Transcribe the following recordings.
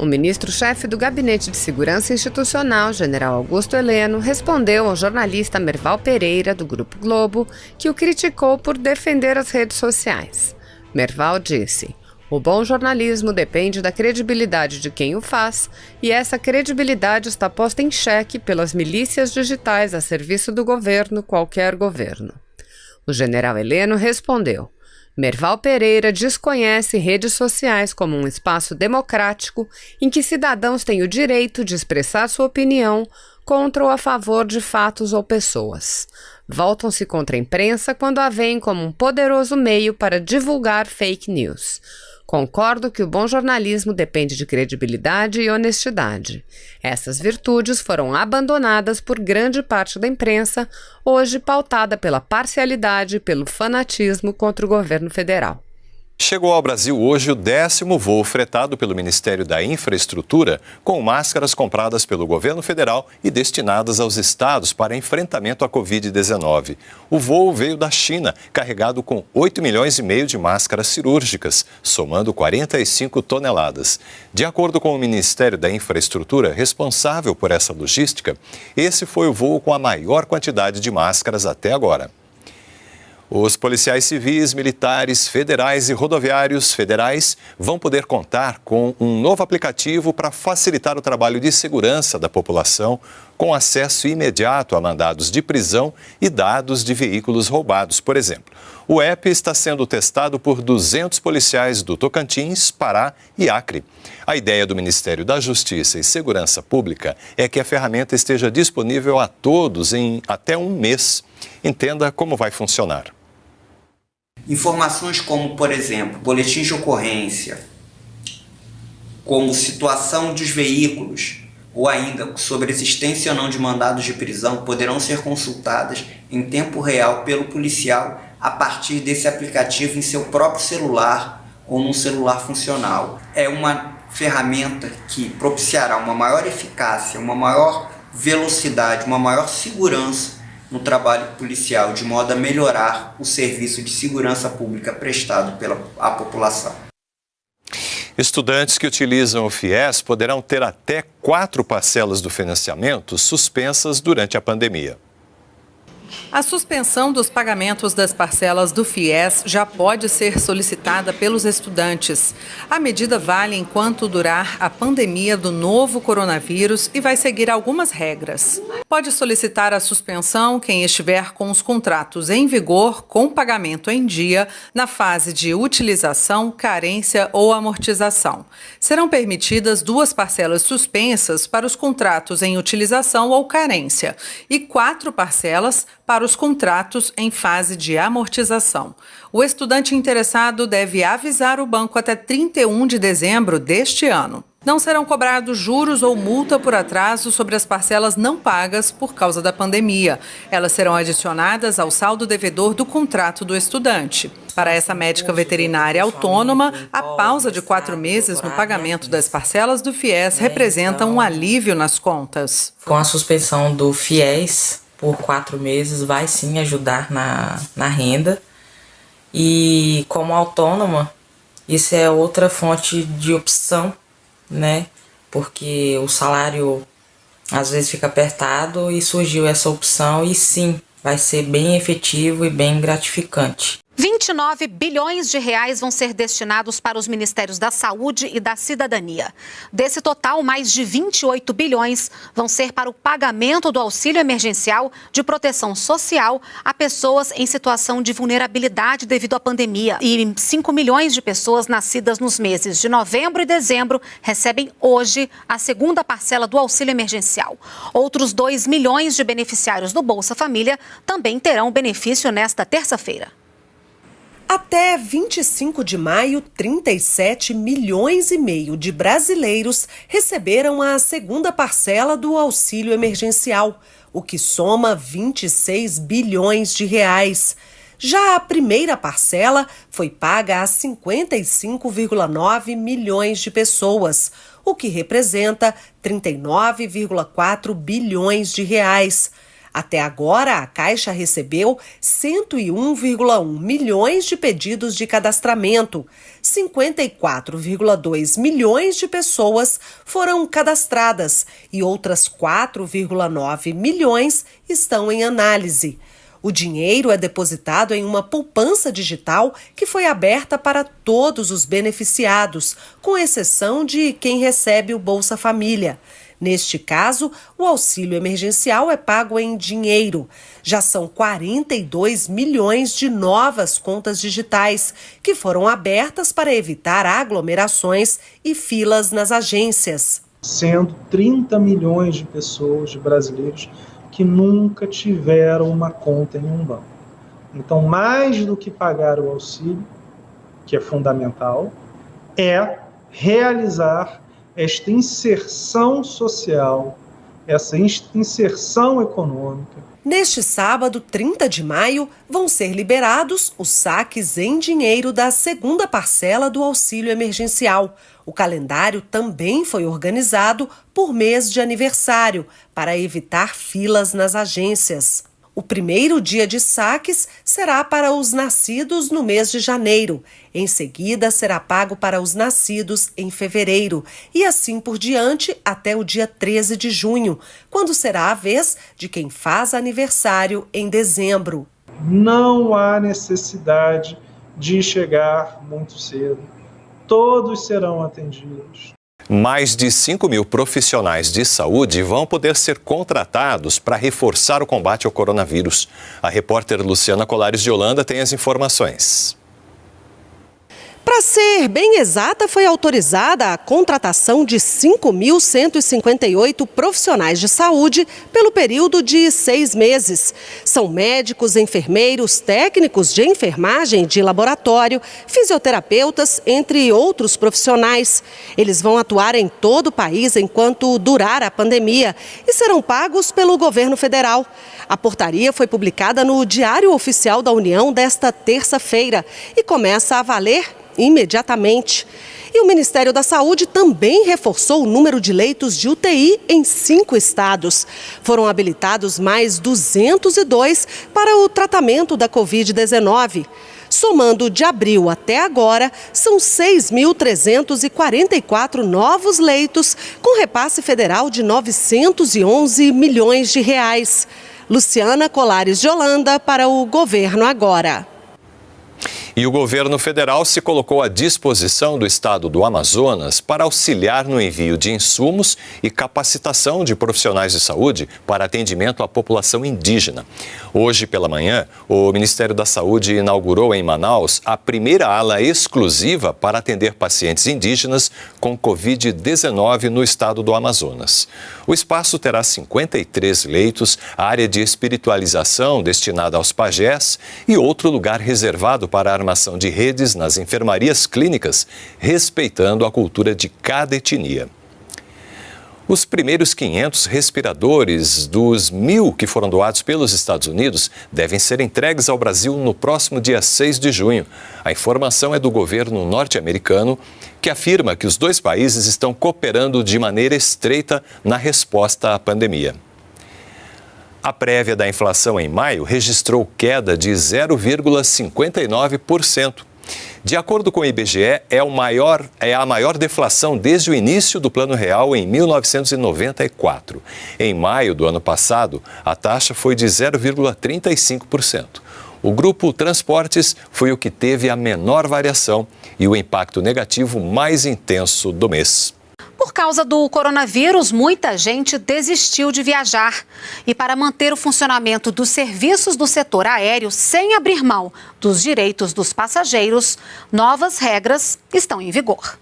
O ministro-chefe do Gabinete de Segurança Institucional, general Augusto Heleno, respondeu ao jornalista Merval Pereira, do Grupo Globo, que o criticou por defender as redes sociais. Merval disse: "O bom jornalismo depende da credibilidade de quem o faz, e essa credibilidade está posta em xeque pelas milícias digitais a serviço do governo, qualquer governo." O general Heleno respondeu: "Merval Pereira desconhece redes sociais como um espaço democrático em que cidadãos têm o direito de expressar sua opinião contra ou a favor de fatos ou pessoas. Voltam-se contra a imprensa quando a veem como um poderoso meio para divulgar fake news. Concordo que o bom jornalismo depende de credibilidade e honestidade. Essas virtudes foram abandonadas por grande parte da imprensa, hoje pautada pela parcialidade e pelo fanatismo contra o governo federal." Chegou ao Brasil hoje o 10º voo fretado pelo Ministério da Infraestrutura com máscaras compradas pelo governo federal e destinadas aos estados para enfrentamento à Covid-19. O voo veio da China, carregado com 8,5 milhões de máscaras cirúrgicas, somando 45 toneladas. De acordo com o Ministério da Infraestrutura, responsável por essa logística, esse foi o voo com a maior quantidade de máscaras até agora. Os policiais civis, militares, federais e rodoviários federais vão poder contar com um novo aplicativo para facilitar o trabalho de segurança da população, com acesso imediato a mandados de prisão e dados de veículos roubados, por exemplo. O app está sendo testado por 200 policiais do Tocantins, Pará e Acre. A ideia do Ministério da Justiça e Segurança Pública é que a ferramenta esteja disponível a todos em até um mês. Entenda como vai funcionar. Informações como, por exemplo, boletins de ocorrência, como situação dos veículos, ou ainda sobre existência ou não de mandados de prisão, poderão ser consultadas em tempo real pelo policial a partir desse aplicativo em seu próprio celular ou num celular funcional. É uma ferramenta que propiciará uma maior eficácia, uma maior velocidade, uma maior segurança no trabalho policial, de modo a melhorar o serviço de segurança pública prestado pela população. Estudantes que utilizam o FIES poderão ter até 4 parcelas do financiamento suspensas durante a pandemia. A suspensão dos pagamentos das parcelas do FIES já pode ser solicitada pelos estudantes. A medida vale enquanto durar a pandemia do novo coronavírus e vai seguir algumas regras. Pode solicitar a suspensão quem estiver com os contratos em vigor com pagamento em dia na fase de utilização, carência ou amortização. Serão permitidas 2 parcelas suspensas para os contratos em utilização ou carência e 4 parcelas para os contratos em fase de amortização. O estudante interessado deve avisar o banco até 31 de dezembro deste ano. Não serão cobrados juros ou multa por atraso sobre as parcelas não pagas por causa da pandemia. Elas serão adicionadas ao saldo devedor do contrato do estudante. Para essa médica veterinária autônoma, a pausa de 4 meses no pagamento das parcelas do FIES representa um alívio nas contas. Com a suspensão do FIES por 4 meses, vai sim ajudar na renda. E como autônoma, isso é outra fonte de opção, né? Porque o salário às vezes fica apertado e surgiu essa opção e sim, vai ser bem efetivo e bem gratificante. 29 bilhões de reais vão ser destinados para os Ministérios da Saúde e da Cidadania. Desse total, mais de 28 bilhões vão ser para o pagamento do auxílio emergencial de proteção social a pessoas em situação de vulnerabilidade devido à pandemia. E 5 milhões de pessoas nascidas nos meses de novembro e dezembro recebem hoje a segunda parcela do auxílio emergencial. Outros 2 milhões de beneficiários do Bolsa Família também terão o benefício nesta terça-feira. Até 25 de maio, 37,5 milhões de brasileiros receberam a segunda parcela do auxílio emergencial, o que soma 26 bilhões de reais. Já a primeira parcela foi paga a 55,9 milhões de pessoas, o que representa 39,4 bilhões de reais. Até agora, a Caixa recebeu 101,1 milhões de pedidos de cadastramento. 54,2 milhões de pessoas foram cadastradas e outras 4,9 milhões estão em análise. O dinheiro é depositado em uma poupança digital que foi aberta para todos os beneficiados, com exceção de quem recebe o Bolsa Família. Neste caso, o auxílio emergencial é pago em dinheiro. Já são 42 milhões de novas contas digitais que foram abertas para evitar aglomerações e filas nas agências. Sendo 30 milhões de pessoas, de brasileiros, que nunca tiveram uma conta em um banco. Então, mais do que pagar o auxílio, que é fundamental, é realizar esta inserção social, essa inserção econômica. Neste sábado, 30 de maio, vão ser liberados os saques em dinheiro da segunda parcela do auxílio emergencial. O calendário também foi organizado por mês de aniversário, para evitar filas nas agências. O primeiro dia de saques será para os nascidos no mês de janeiro. Em seguida, será pago para os nascidos em fevereiro. E assim por diante até o dia 13 de junho, quando será a vez de quem faz aniversário em dezembro. Não há necessidade de chegar muito cedo. Todos serão atendidos. Mais de 5 mil profissionais de saúde vão poder ser contratados para reforçar o combate ao coronavírus. A repórter Luciana Colares de Holanda tem as informações. Para ser bem exata, foi autorizada a contratação de 5.158 profissionais de saúde pelo período de 6 meses. São médicos, enfermeiros, técnicos de enfermagem de laboratório, fisioterapeutas, entre outros profissionais. Eles vão atuar em todo o país enquanto durar a pandemia e serão pagos pelo governo federal. A portaria foi publicada no Diário Oficial da União desta terça-feira e começa a valer imediatamente. E o Ministério da Saúde também reforçou o número de leitos de UTI em 5 estados. Foram habilitados mais 202 para o tratamento da Covid-19. Somando de abril até agora, são 6.344 novos leitos, com repasse federal de 911 milhões de reais. Luciana Colares de Holanda para o Governo Agora. E o governo federal se colocou à disposição do estado do Amazonas para auxiliar no envio de insumos e capacitação de profissionais de saúde para atendimento à população indígena. Hoje pela manhã, o Ministério da Saúde inaugurou em Manaus a primeira ala exclusiva para atender pacientes indígenas com Covid-19 no estado do Amazonas. O espaço terá 53 leitos, área de espiritualização destinada aos pajés e outro lugar reservado para a armação de redes nas enfermarias clínicas, respeitando a cultura de cada etnia. Os primeiros 500 respiradores dos 1.000 que foram doados pelos Estados Unidos devem ser entregues ao Brasil no próximo dia 6 de junho. A informação é do governo norte-americano, que afirma que os dois países estão cooperando de maneira estreita na resposta à pandemia. A prévia da inflação em maio registrou queda de 0,59%. De acordo com o IBGE, é a maior deflação desde o início do Plano Real em 1994. Em maio do ano passado, a taxa foi de 0,35%. O grupo Transportes foi o que teve a menor variação e o impacto negativo mais intenso do mês. Por causa do coronavírus, muita gente desistiu de viajar. E para manter o funcionamento dos serviços do setor aéreo sem abrir mão dos direitos dos passageiros, novas regras estão em vigor.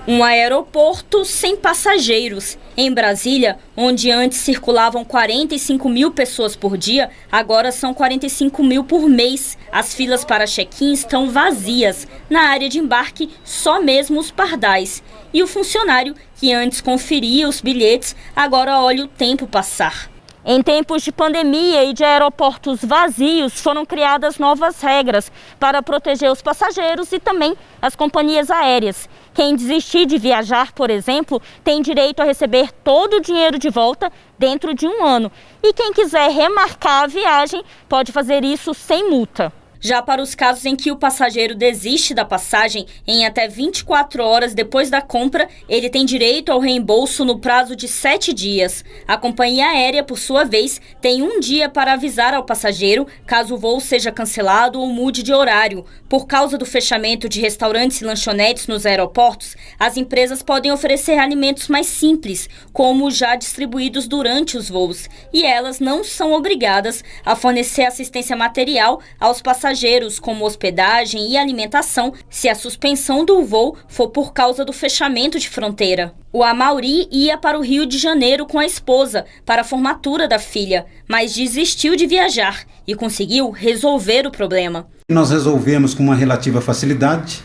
Um aeroporto sem passageiros. Em Brasília, onde antes circulavam 45 mil pessoas por dia, agora são 45 mil por mês. As filas para check-in estão vazias. Na área de embarque, só mesmo os pardais. E o funcionário, que antes conferia os bilhetes, agora olha o tempo passar. Em tempos de pandemia e de aeroportos vazios, foram criadas novas regras para proteger os passageiros e também as companhias aéreas. Quem desistir de viajar, por exemplo, tem direito a receber todo o dinheiro de volta dentro de 1 ano. E quem quiser remarcar a viagem pode fazer isso sem multa. Já para os casos em que o passageiro desiste da passagem em até 24 horas depois da compra, ele tem direito ao reembolso no prazo de 7 dias. A companhia aérea, por sua vez, tem 1 dia para avisar ao passageiro caso o voo seja cancelado ou mude de horário. Por causa do fechamento de restaurantes e lanchonetes nos aeroportos, as empresas podem oferecer alimentos mais simples, como os já distribuídos durante os voos, e elas não são obrigadas a fornecer assistência material aos passageiros, como hospedagem e alimentação, se a suspensão do voo for por causa do fechamento de fronteira. O Amauri ia para o Rio de Janeiro com a esposa para a formatura da filha, mas desistiu de viajar e conseguiu resolver o problema. Nós resolvemos com uma relativa facilidade,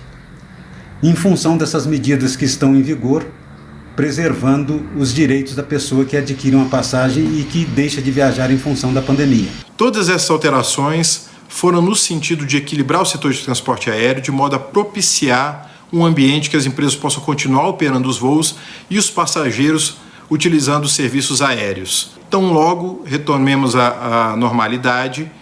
em função dessas medidas que estão em vigor, preservando os direitos da pessoa que adquire uma passagem e que deixa de viajar em função da pandemia. Todas essas alterações foram no sentido de equilibrar o setor de transporte aéreo de modo a propiciar um ambiente que as empresas possam continuar operando os voos e os passageiros utilizando os serviços aéreos. Então, logo retornemos à normalidade,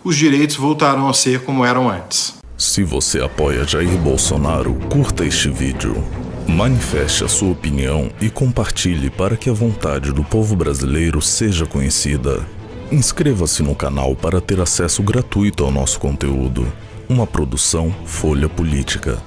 os direitos voltarão a ser como eram antes. Se você apoia Jair Bolsonaro, curta este vídeo, manifeste a sua opinião e compartilhe para que a vontade do povo brasileiro seja conhecida. Inscreva-se no canal para ter acesso gratuito ao nosso conteúdo. Uma produção Folha Política.